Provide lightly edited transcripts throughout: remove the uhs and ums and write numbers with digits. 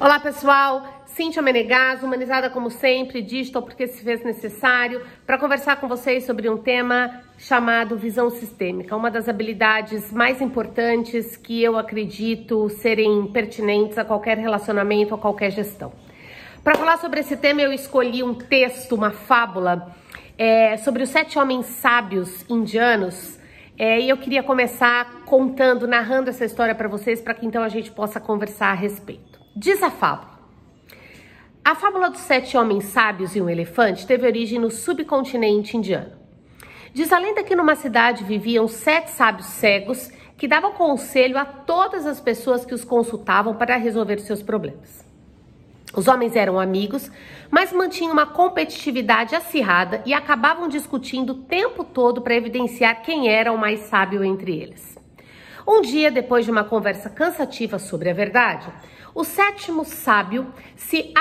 Olá pessoal, Cíntia Menegas, humanizada como sempre, digital porque se fez necessário, para conversar com vocês sobre um tema chamado visão sistêmica, uma das habilidades mais importantes que eu acredito serem pertinentes a qualquer relacionamento, a qualquer gestão. Para falar sobre esse tema eu escolhi um texto, uma fábula, sobre os 7 homens sábios indianos, e eu queria começar narrando essa história para vocês, para que então a gente possa conversar a respeito. Diz a fábula. A fábula dos 7 homens sábios e um elefante teve origem no subcontinente indiano. Diz a lenda que numa cidade viviam 7 sábios cegos que davam conselho a todas as pessoas que os consultavam para resolver seus problemas. Os homens eram amigos, mas mantinham uma competitividade acirrada e acabavam discutindo o tempo todo para evidenciar quem era o mais sábio entre eles. Um dia, depois de uma conversa cansativa sobre a verdade, o 7º sábio se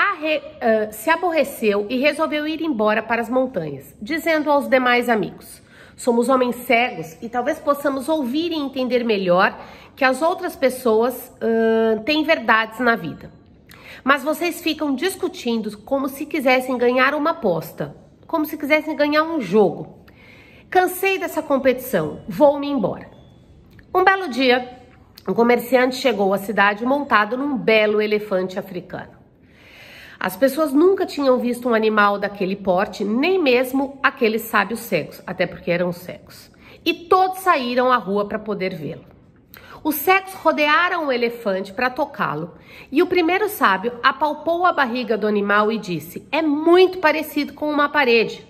aborreceu e resolveu ir embora para as montanhas, dizendo aos demais amigos: somos homens cegos e talvez possamos ouvir e entender melhor que as outras pessoas têm verdades na vida. Mas vocês ficam discutindo como se quisessem ganhar uma aposta, como se quisessem ganhar um jogo. Cansei dessa competição, vou-me embora. Um belo dia, um comerciante chegou à cidade montado num belo elefante africano. As pessoas nunca tinham visto um animal daquele porte, nem mesmo aqueles sábios cegos, até porque eram cegos. E todos saíram à rua para poder vê-lo. Os cegos rodearam o elefante para tocá-lo, e o primeiro sábio apalpou a barriga do animal e disse: é muito parecido com uma parede.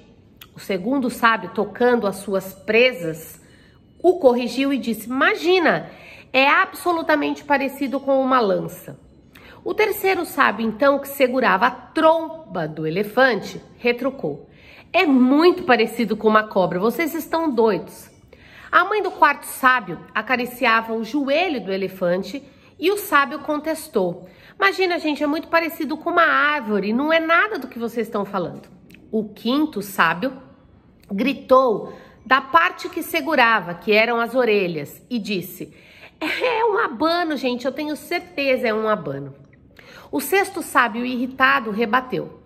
O segundo sábio, tocando as suas presas, o corrigiu e disse: imagina, é absolutamente parecido com uma lança. O terceiro sábio, então, que segurava a tromba do elefante, retrucou: é muito parecido com uma cobra, vocês estão doidos. A mãe do quarto sábio acariciava o joelho do elefante e o sábio contestou: imagina, gente, é muito parecido com uma árvore, não é nada do que vocês estão falando. O quinto sábio gritou da parte que segurava, que eram as orelhas, e disse: é um abano, gente, eu tenho certeza, é um abano. O sexto sábio, irritado, rebateu: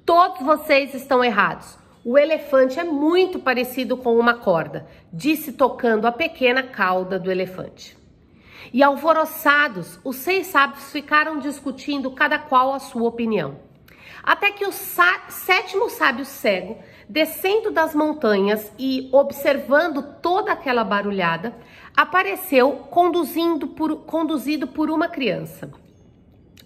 todos vocês estão errados. O elefante é muito parecido com uma corda, disse tocando a pequena cauda do elefante. E alvoroçados, os 6 sábios ficaram discutindo cada qual a sua opinião. Até que o 7º sábio cego, descendo das montanhas e observando toda aquela barulhada, apareceu conduzido por uma criança.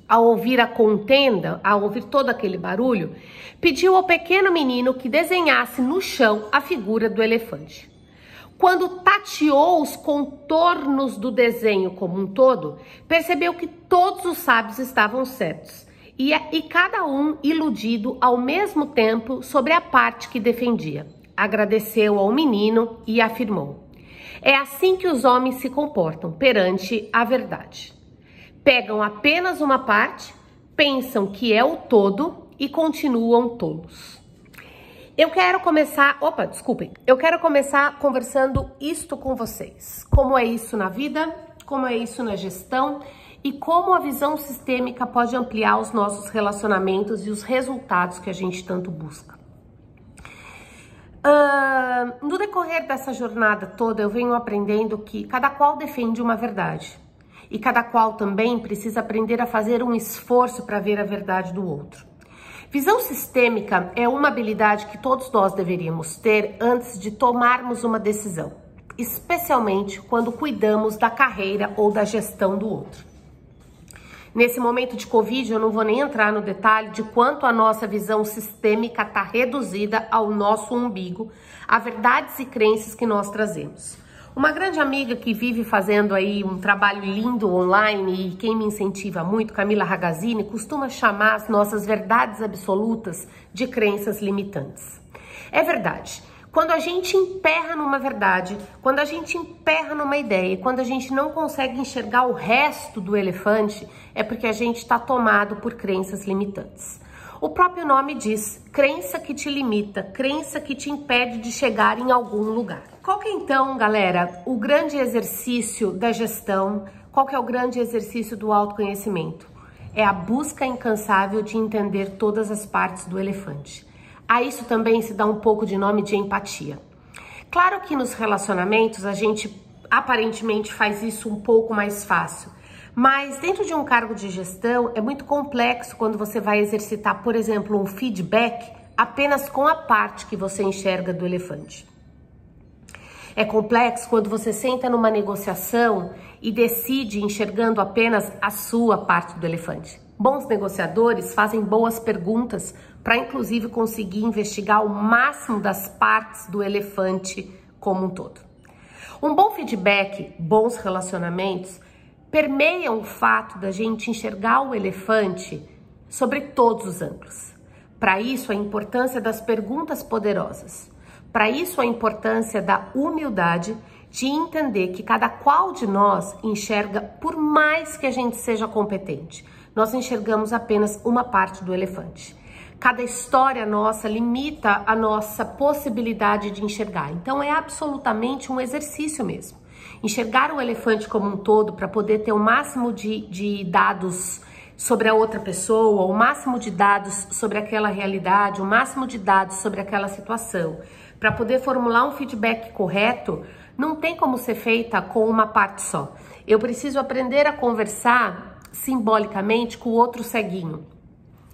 Ao ouvir a contenda, ao ouvir todo aquele barulho, pediu ao pequeno menino que desenhasse no chão a figura do elefante. Quando tateou os contornos do desenho como um todo, percebeu que todos os sábios estavam certos e cada um iludido ao mesmo tempo sobre a parte que defendia. Agradeceu ao menino e afirmou: é assim que os homens se comportam perante a verdade. Pegam apenas uma parte, pensam que é o todo e continuam tolos. Eu quero começar conversando isto com vocês. Como é isso na vida, como é isso na gestão e como a visão sistêmica pode ampliar os nossos relacionamentos e os resultados que a gente tanto busca. No decorrer dessa jornada toda, eu venho aprendendo que cada qual defende uma verdade. E cada qual também precisa aprender a fazer um esforço para ver a verdade do outro. Visão sistêmica é uma habilidade que todos nós deveríamos ter antes de tomarmos uma decisão, especialmente quando cuidamos da carreira ou da gestão do outro. Nesse momento de Covid, eu não vou nem entrar no detalhe de quanto a nossa visão sistêmica está reduzida ao nosso umbigo, a verdades e crenças que nós trazemos. Uma grande amiga que vive fazendo aí um trabalho lindo online e quem me incentiva muito, Camila Ragazzini, costuma chamar as nossas verdades absolutas de crenças limitantes. É verdade. Quando a gente emperra numa verdade, quando a gente emperra numa ideia, quando a gente não consegue enxergar o resto do elefante, é porque a gente está tomado por crenças limitantes. O próprio nome diz, crença que te limita, crença que te impede de chegar em algum lugar. Qual que é então, galera, o grande exercício da gestão? Qual que é o grande exercício do autoconhecimento? é a busca incansável de entender todas as partes do elefante. A isso também se dá um pouco de nome de empatia. Claro que nos relacionamentos a gente aparentemente faz isso um pouco mais fácil, mas dentro de um cargo de gestão é muito complexo quando você vai exercitar, por exemplo, um feedback apenas com a parte que você enxerga do elefante. É complexo quando você senta numa negociação e decide enxergando apenas a sua parte do elefante. Bons negociadores fazem boas perguntas para inclusive conseguir investigar o máximo das partes do elefante como um todo. Um bom feedback, bons relacionamentos, permeiam o fato da gente enxergar o elefante sobre todos os ângulos. Para isso, a importância das perguntas poderosas. Para isso, a importância da humildade de entender que cada qual de nós enxerga, por mais que a gente seja competente, nós enxergamos apenas uma parte do elefante. Cada história nossa limita a nossa possibilidade de enxergar. Então, é absolutamente um exercício mesmo. Enxergar o elefante como um todo para poder ter o máximo de dados sobre a outra pessoa, o máximo de dados sobre aquela realidade, o máximo de dados sobre aquela situação, para poder formular um feedback correto, não tem como ser feita com uma parte só. Eu preciso aprender a conversar simbolicamente com o outro ceguinho.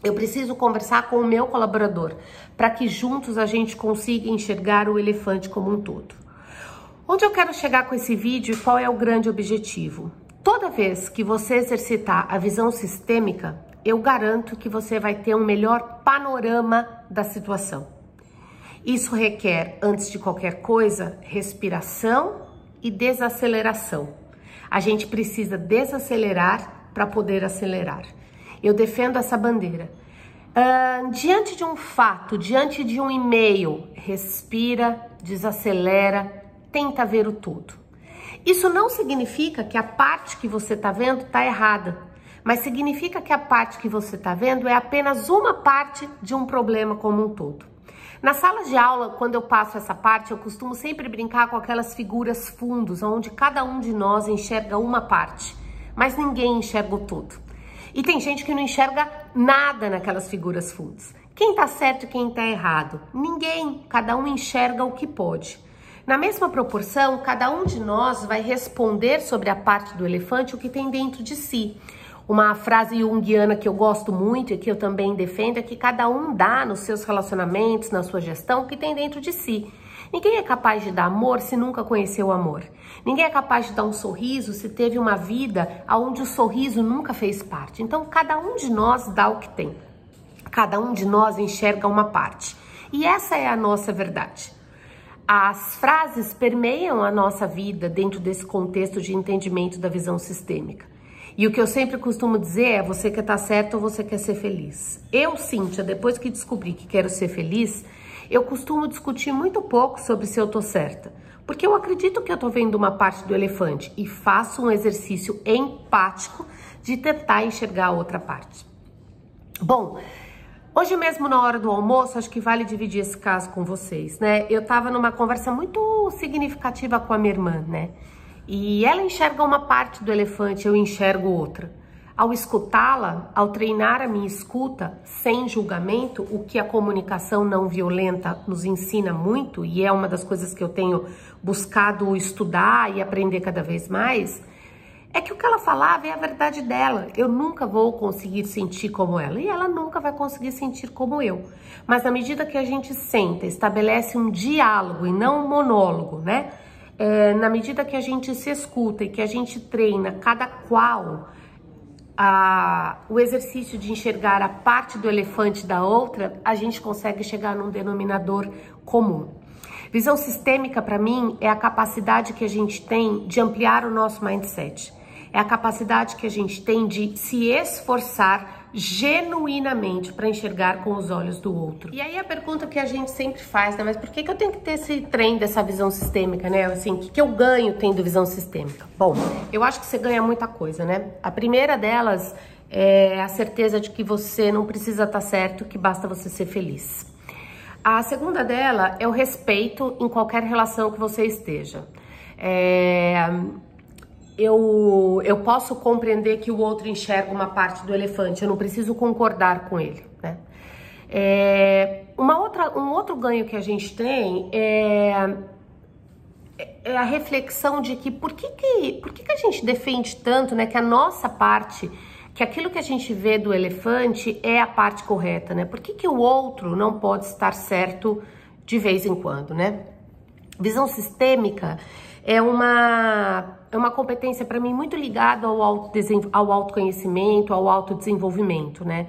Eu preciso conversar com o meu colaborador, para que juntos a gente consiga enxergar o elefante como um todo. Onde eu quero chegar com esse vídeo e qual é o grande objetivo? Toda vez que você exercitar a visão sistêmica, eu garanto que você vai ter um melhor panorama da situação. Isso requer, antes de qualquer coisa, respiração e desaceleração. A gente precisa desacelerar para poder acelerar. Eu defendo essa bandeira. Diante de um fato, diante de um e-mail, respira, desacelera, tenta ver o todo. Isso não significa que a parte que você está vendo está errada, mas significa que a parte que você está vendo é apenas uma parte de um problema como um todo. Na sala de aula, quando eu passo essa parte, eu costumo sempre brincar com aquelas figuras fundos, onde cada um de nós enxerga uma parte, mas ninguém enxerga o todo. E tem gente que não enxerga nada naquelas figuras fundos. Quem está certo e quem está errado? Ninguém, cada um enxerga o que pode. Na mesma proporção, cada um de nós vai responder sobre a parte do elefante o que tem dentro de si. Uma frase junguiana que eu gosto muito e que eu também defendo é que cada um dá nos seus relacionamentos, na sua gestão, o que tem dentro de si. Ninguém é capaz de dar amor se nunca conheceu o amor. Ninguém é capaz de dar um sorriso se teve uma vida onde o sorriso nunca fez parte. Então, cada um de nós dá o que tem. Cada um de nós enxerga uma parte. E essa é a nossa verdade. As frases permeiam a nossa vida dentro desse contexto de entendimento da visão sistêmica. E o que eu sempre costumo dizer é: você quer estar certo ou você quer ser feliz? Eu, Cíntia, depois que descobri que quero ser feliz, eu costumo discutir muito pouco sobre se eu tô certa. Porque eu acredito que eu tô vendo uma parte do elefante e faço um exercício empático de tentar enxergar a outra parte. Bom, hoje mesmo na hora do almoço, acho que vale dividir esse caso com vocês, né? Eu tava numa conversa muito significativa com a minha irmã, né? E ela enxerga uma parte do elefante, eu enxergo outra. Ao escutá-la, ao treinar a minha escuta sem julgamento, o que a comunicação não violenta nos ensina muito, e é uma das coisas que eu tenho buscado estudar e aprender cada vez mais, é que o que ela falava é a verdade dela. Eu nunca vou conseguir sentir como ela e ela nunca vai conseguir sentir como eu. Mas na medida que a gente senta, estabelece um diálogo e não um monólogo, né? Na medida que a gente se escuta e que a gente treina cada qual o exercício de enxergar a parte do elefante da outra, a gente consegue chegar num denominador comum. Visão sistêmica, para mim, é a capacidade que a gente tem de ampliar o nosso mindset. É a capacidade que a gente tem de se esforçar genuinamente para enxergar com os olhos do outro. E aí a pergunta que a gente sempre faz, né? Mas por que eu tenho que ter esse trem dessa visão sistêmica, né? Assim, o que eu ganho tendo visão sistêmica? Bom, eu acho que você ganha muita coisa, né? A primeira delas é a certeza de que você não precisa estar certo, que basta você ser feliz. A segunda dela é o respeito em qualquer relação que você esteja. eu posso compreender que o outro enxerga uma parte do elefante, eu não preciso concordar com ele, né? Um outro ganho que a gente tem é a reflexão de que por que a gente defende tanto, né, que a nossa parte, que aquilo que a gente vê do elefante é a parte correta, né? Por que o outro não pode estar certo de vez em quando, né? Visão sistêmica é uma competência para mim muito ligada ao autoconhecimento, ao autodesenvolvimento, né?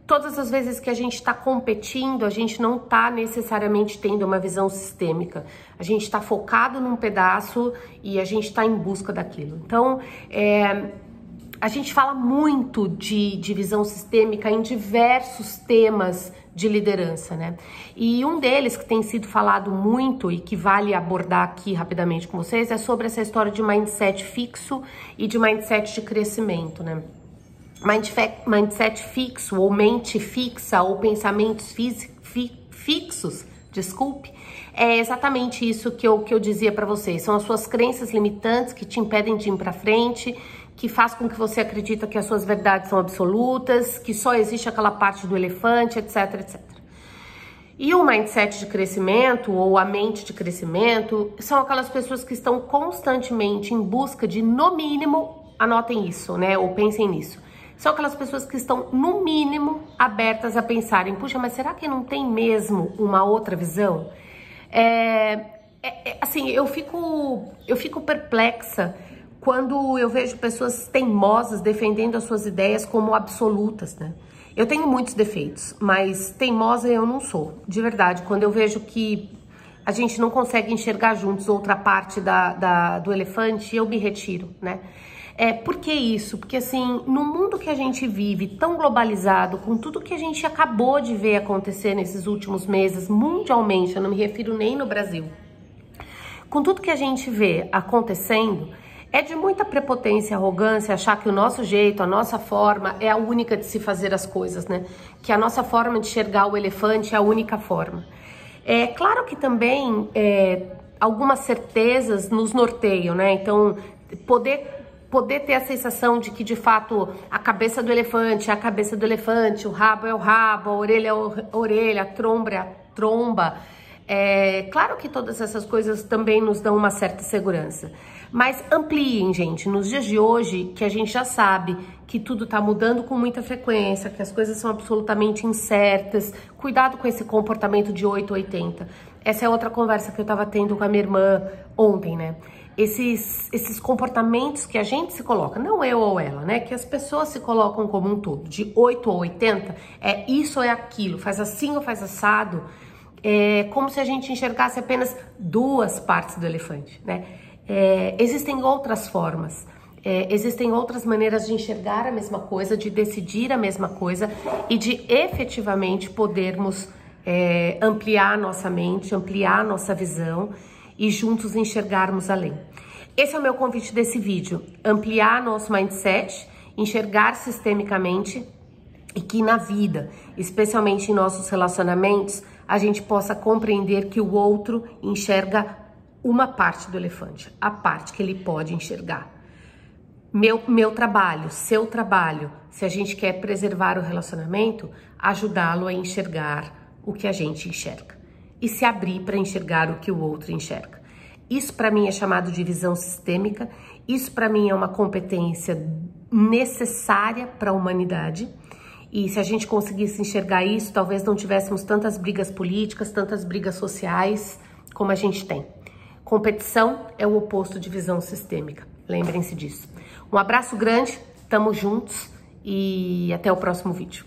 Todas as vezes que a gente está competindo, a gente não está necessariamente tendo uma visão sistêmica. A gente está focado num pedaço e a gente está em busca daquilo. Então, a gente fala muito de visão sistêmica em diversos temas de liderança, né? E um deles que tem sido falado muito e que vale abordar aqui rapidamente com vocês é sobre essa história de mindset fixo e de mindset de crescimento, né? Mindset fixo, ou mente fixa, ou pensamentos fixos, desculpe, é exatamente isso que eu dizia para vocês. São as suas crenças limitantes que te impedem de ir para frente, que faz com que você acredita que as suas verdades são absolutas, que só existe aquela parte do elefante, etc, etc. E o mindset de crescimento, ou a mente de crescimento, são aquelas pessoas que estão constantemente em busca de, no mínimo, anotem isso, né, ou pensem nisso, são aquelas pessoas que estão, no mínimo, abertas a pensarem, puxa, mas será que não tem mesmo uma outra visão? Assim, eu fico perplexa quando eu vejo pessoas teimosas defendendo as suas ideias como absolutas, né? Eu tenho muitos defeitos, mas teimosa eu não sou, de verdade. Quando eu vejo que a gente não consegue enxergar juntos outra parte do elefante, eu me retiro, né? Por que isso? Porque assim, no mundo que a gente vive, tão globalizado, com tudo que a gente acabou de ver acontecer nesses últimos meses, mundialmente, eu não me refiro nem no Brasil, com tudo que a gente vê acontecendo, é de muita prepotência e arrogância achar que o nosso jeito, a nossa forma é a única de se fazer as coisas, né? Que a nossa forma de enxergar o elefante é a única forma. É claro que também algumas certezas nos norteiam, né? Então, poder ter a sensação de que, de fato, a cabeça do elefante é a cabeça do elefante, o rabo é o rabo, a orelha é a orelha, a tromba é a tromba. Claro que todas essas coisas também nos dão uma certa segurança. Mas ampliem, gente, nos dias de hoje, que a gente já sabe que tudo tá mudando com muita frequência, que as coisas são absolutamente incertas, cuidado com esse comportamento de 880. Essa é outra conversa que eu tava tendo com a minha irmã ontem, né? Esses comportamentos que a gente se coloca, não eu ou ela, né? Que as pessoas se colocam como um todo, de 8 ou 80, isso ou é aquilo, faz assim ou faz assado, como se a gente enxergasse apenas duas partes do elefante, né? Existem outras formas, existem outras maneiras de enxergar a mesma coisa, de decidir a mesma coisa e de efetivamente podermos ampliar a nossa mente, ampliar a nossa visão e juntos enxergarmos além. Esse é o meu convite desse vídeo, ampliar nosso mindset, enxergar sistemicamente e que na vida, especialmente em nossos relacionamentos, a gente possa compreender que o outro enxerga uma parte do elefante, a parte que ele pode enxergar. Meu trabalho, seu trabalho, se a gente quer preservar o relacionamento, ajudá-lo a enxergar o que a gente enxerga e se abrir para enxergar o que o outro enxerga. Isso para mim é chamado de visão sistêmica, isso para mim é uma competência necessária para a humanidade. E se a gente conseguisse enxergar isso, talvez não tivéssemos tantas brigas políticas, tantas brigas sociais como a gente tem. Competição é o oposto de visão sistêmica. Lembrem-se disso. Um abraço grande, tamo juntos e até o próximo vídeo.